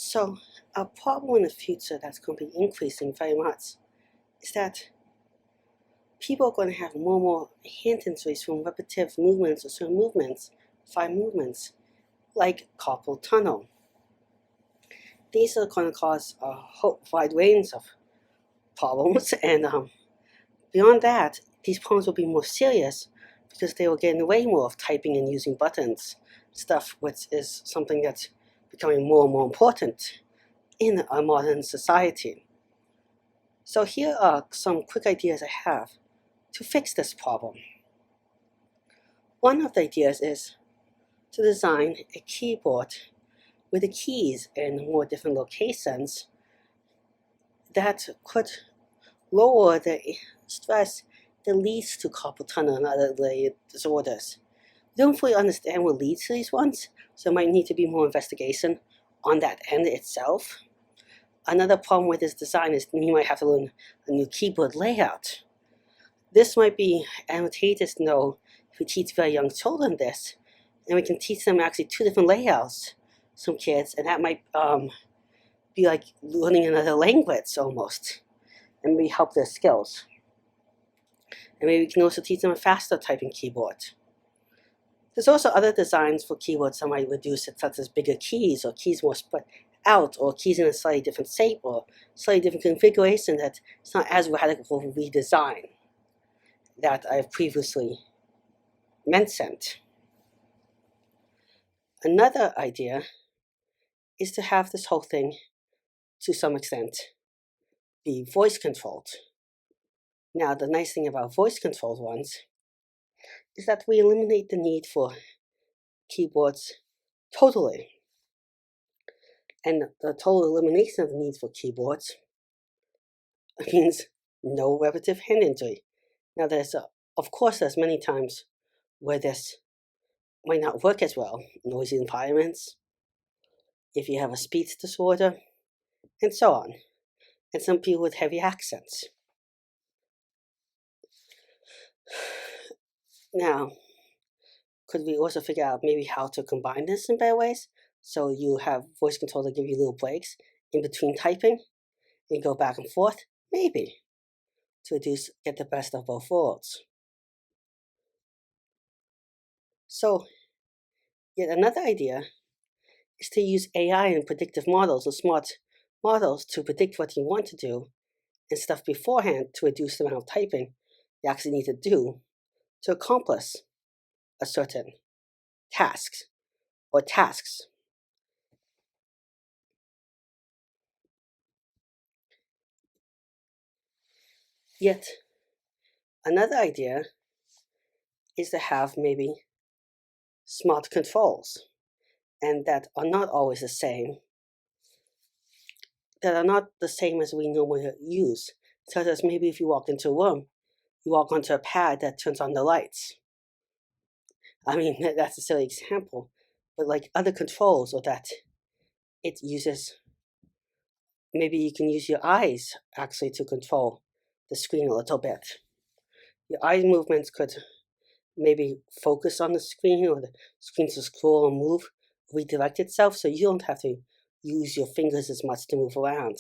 So a problem in the future that's going to be increasing very much is that people are going to have more and more hand injuries from repetitive movements or certain movements, fine movements, like carpal tunnel. These are going to cause a whole wide range of problems, and beyond that, these problems will be more serious because they will get in the way more of typing and using buttons, stuff which is something that's becoming more and more important in our modern society. So here are some quick ideas I have to fix this problem. One of the ideas is to design a keyboard with the keys in more different locations that could lower the stress that leads to carpal tunnel and other related disorders. We don't fully understand what leads to these ones, so there might need to be more investigation on that end itself. Another problem with this design is you might have to learn a new keyboard layout. This might be advantageous to know if we teach very young children this, and we can teach them actually two different layouts, some kids, and that might be like learning another language almost, and maybe help their skills. And maybe we can also teach them a faster typing keyboard. There's also other designs for keyboards that might reduce it, such as bigger keys or keys more spread out or keys in a slightly different shape or slightly different configuration that it's not as radical of a redesign that I've previously mentioned. Another idea is to have this whole thing, to some extent, be voice controlled. Now, the nice thing about voice controlled ones is that we eliminate the need for keyboards totally. And the total elimination of the need for keyboards means no repetitive hand injury. Now, of course, there's many times where this might not work as well. Noisy environments, if you have a speech disorder, and so on. And some people with heavy accents. Now, could we also figure out maybe how to combine this in better ways? So you have voice control to give you little breaks in between typing and go back and forth? Maybe. To get the best of both worlds. So, yet another idea is to use AI and predictive models or smart models to predict what you want to do and stuff beforehand to reduce the amount of typing you actually need to do to accomplish a certain task or tasks. Yet another idea is to have maybe smart controls, and that are not always the same, that are not the same as we normally use, such as maybe if you walk into a room, you walk onto a pad that turns on the lights. I mean, that's a silly example, but like other controls, or that it uses, maybe you can use your eyes actually to control the screen a little bit. Your eye movements could maybe focus on the screen, or the screen to scroll and move, redirect itself, so you don't have to use your fingers as much to move around.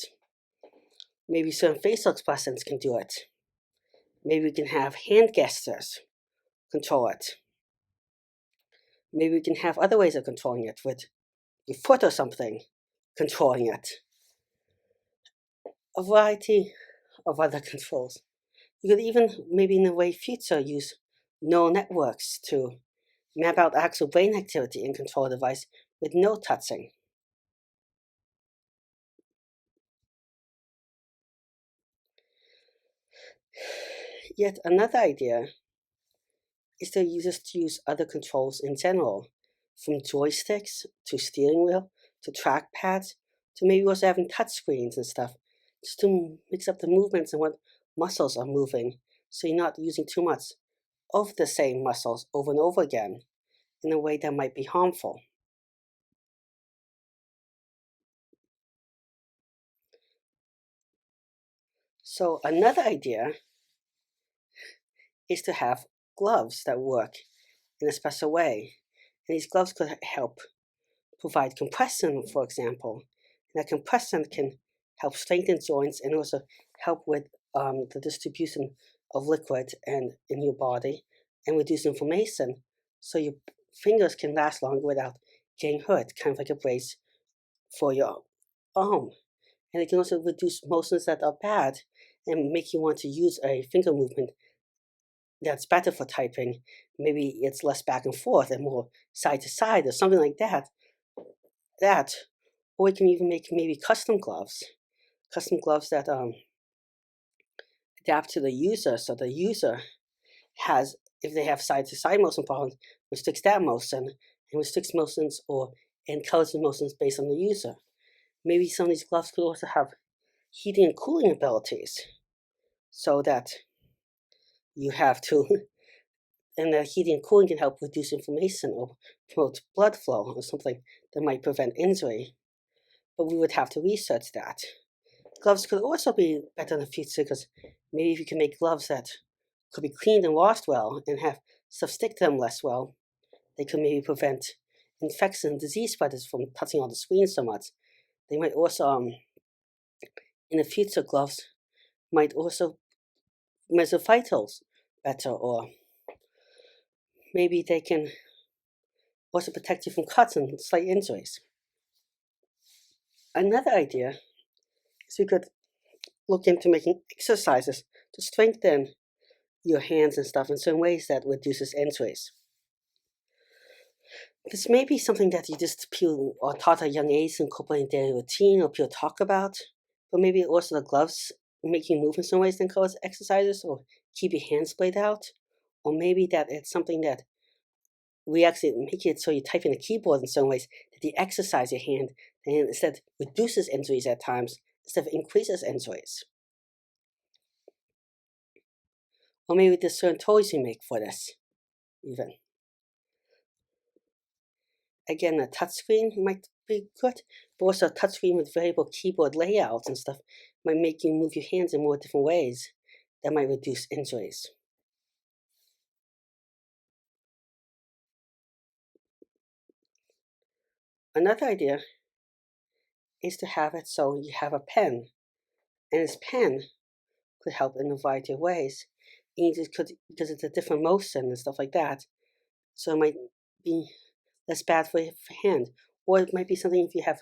Maybe certain facial expressions can do it. Maybe we can have hand gestures control it. Maybe we can have other ways of controlling it, with your foot or something controlling it. A variety of other controls. You could even, maybe in the way future, use neural networks to map out actual brain activity and control a device with no touching. Yet another idea is to use other controls in general, from joysticks to steering wheel to trackpads to maybe also having touch screens and stuff, just to mix up the movements and what muscles are moving, so you're not using too much of the same muscles over and over again in a way that might be harmful. So another idea is to have gloves that work in a special way. And these gloves could help provide compression, for example, And that compressant can help strengthen joints and also help with the distribution of liquid and in your body and reduce inflammation, so your fingers can last longer without getting hurt, kind of like a brace for your arm. And it can also reduce motions that are bad and make you want to use a finger movement that's better for typing. Maybe it's less back and forth and more side to side or something like that. Or we can even make maybe custom gloves that adapt to the user, so the user has, if they have side to side motion problems, restricts that motion and restricts motions or encourages motions based on the user. Maybe some of these gloves could also have heating and cooling abilities, so that you have to, and the heating and cooling can help reduce inflammation or promote blood flow or something that might prevent injury. But we would have to research that. Gloves could also be better in the future, because maybe if you can make gloves that could be cleaned and washed well and have stuff stick to them less well, they could maybe prevent infection and disease spreaders from touching on the screen so much. They might also, in the future, gloves might also measure vitals better, or maybe they can also protect you from cuts and slight injuries. Another idea is we could look into making exercises to strengthen your hands and stuff in certain ways that reduces injuries. This may be something that you just people are taught at a young age, incorporate in daily routine, or people talk about, but maybe also the gloves make you move in some ways that cause exercises, or keep your hands splayed out, or maybe that it's something that we actually make it so you type in a keyboard in some ways that you exercise your hand, and instead reduces injuries at times instead of increases injuries. Or maybe there's certain toys you make for this, even. Again, a touchscreen might be good, but also a touchscreen with variable keyboard layouts and stuff might make you move your hands in more different ways that might reduce injuries. Another idea is to have it so you have a pen, and this pen could help in a variety of ways. And it could, because it's a different motion and stuff like that, so it might be less bad for your hand. Or it might be something if you have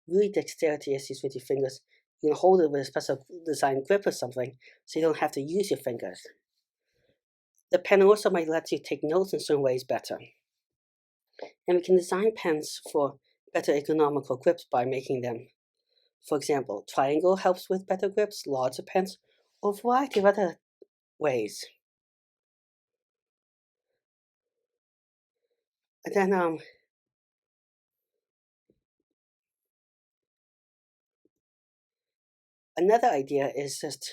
really dexterity issues with your fingers, you can hold it with a special design grip or something, so you don't have to use your fingers. The pen also might let you take notes in certain ways better. And we can design pens for better economical grips by making them. For example, triangle helps with better grips, larger pens, or a variety of other ways. And then another idea is just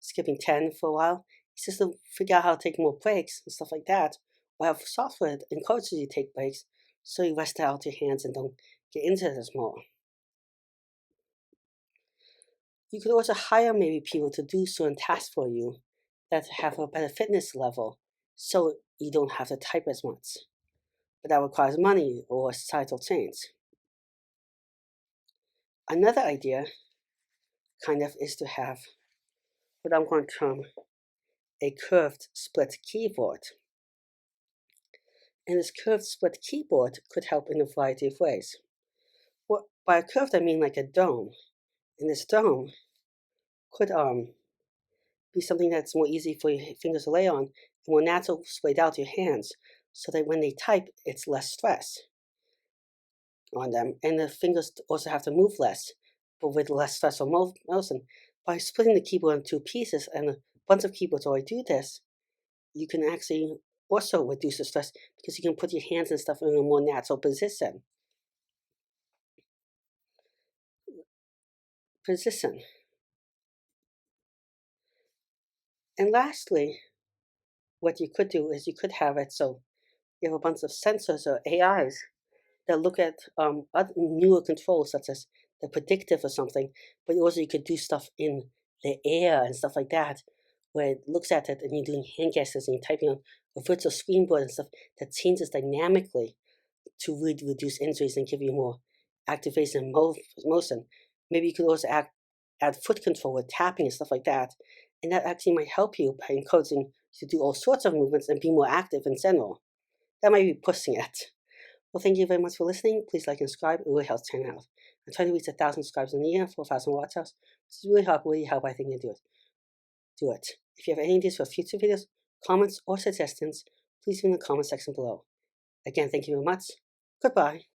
skipping 10 for a while. It's just to figure out how to take more breaks and stuff like that. Or have software that encourages you to take breaks, so you rest out your hands and don't get into this more. You could also hire maybe people to do certain tasks for you that have a better fitness level, so you don't have to type as much. But that requires money or societal change. Another idea kind of is to have what I'm going to term a curved split keyboard. And this curved split keyboard could help in a variety of ways. Well, by a curved, I mean like a dome. And this dome could be something that's more easy for your fingers to lay on and more natural splayed out to your hands, so that when they type, it's less stress on them. And the fingers also have to move less, but with less stress on motion. By splitting the keyboard into two pieces, and a bunch of keyboards already do this, you can actually also reduce the stress, because you can put your hands and stuff in a more natural position. And lastly, what you could do is you could have it so you have a bunch of sensors or AIs that look at other newer controls, such as the predictive or something, but also you could do stuff in the air and stuff like that, where it looks at it and you're doing hand gestures and you're typing on a virtual screen board and stuff that changes dynamically to really reduce injuries and give you more activation motion. Maybe you could also add foot control with tapping and stuff like that. And that actually might help you by encouraging you to do all sorts of movements and be more active in general. That might be pushing it. Well, thank you very much for listening. Please like and subscribe. It really helps channel out. I'm trying to reach 1,000 subscribers in a year, 4,000 watch hours. This is really help, I think, you do it. If you have any ideas for future videos, comments, or suggestions, please leave in the comment section below. Again, thank you very much. Goodbye.